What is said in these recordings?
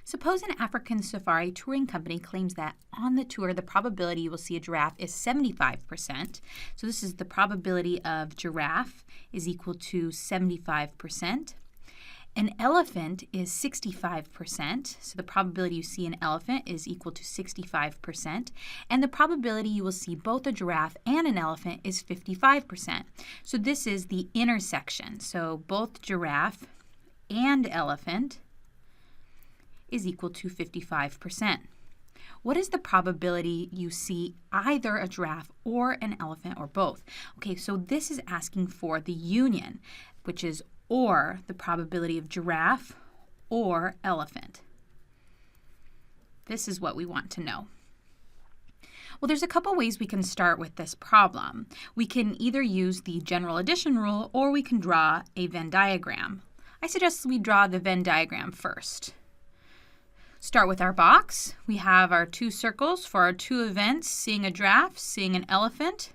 Suppose an African safari touring company claims that on the tour the probability you will see a giraffe is 75%. So this is the probability of giraffe is equal to 75%. An elephant is 65%, so the probability you see an elephant is equal to 65%, and the probability you will see both a giraffe and an elephant is 55%. So this is the intersection, so both giraffe and elephant is equal to 55%. What is the probability you see either a giraffe or an elephant or both? Okay, so this is asking for the union, which is or the probability of giraffe or elephant. This is what we want to know. Well, there's a couple ways we can start with this problem. We can either use the general addition rule or we can draw a Venn diagram. I suggest we draw the Venn diagram first. Start with our box. We have our two circles for our two events, seeing a giraffe, seeing an elephant.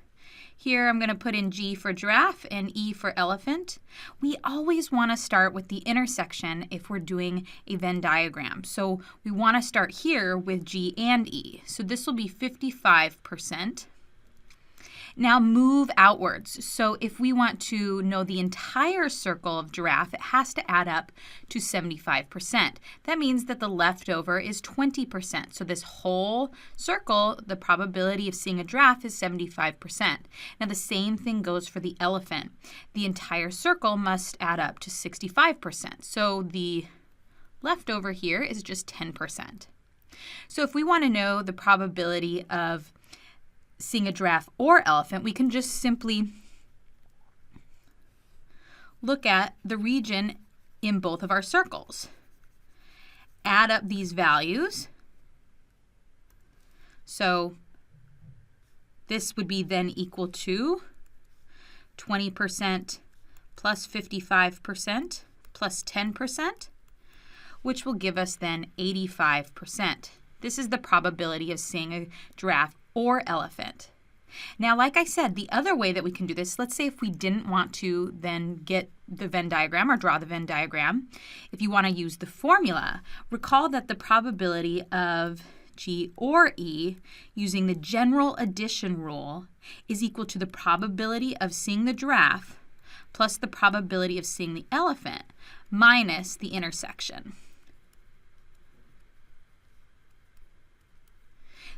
Here I'm going to put in G for giraffe and E for elephant. We always want to start with the intersection if we're doing a Venn diagram. So we want to start here with G and E. So this will be 55%. Now move outwards. So if we want to know the entire circle of giraffe, it has to add up to 75%. That means that the leftover is 20%. So this whole circle, the probability of seeing a giraffe is 75%. Now the same thing goes for the elephant. The entire circle must add up to 65%. So the leftover here is just 10%. So if we want to know the probability of seeing a giraffe or elephant, we can just simply look at the region in both of our circles. Add up these values. So this would be then equal to 20% plus 55% plus 10%, which will give us then 85%. This is the probability of seeing a giraffe or elephant. Now, like I said, the other way that we can do this, let's say if we didn't want to then get the Venn diagram or draw the Venn diagram, if you want to use the formula, recall that the probability of G or E using the general addition rule is equal to the probability of seeing the giraffe plus the probability of seeing the elephant minus the intersection.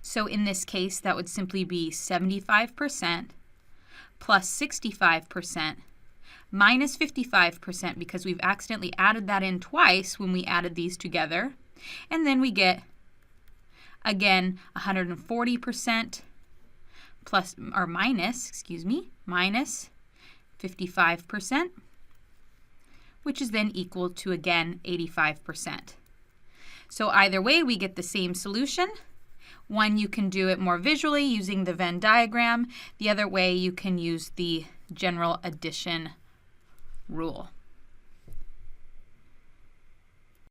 So in this case, that would simply be 75% plus 65% minus 55% because we've accidentally added that in twice when we added these together. And then we get, again, 140% plus, or minus, minus 55%, which is then equal to, again, 85%. So either way, we get the same solution. One, you can do it more visually using the Venn diagram. The other way, you can use the general addition rule.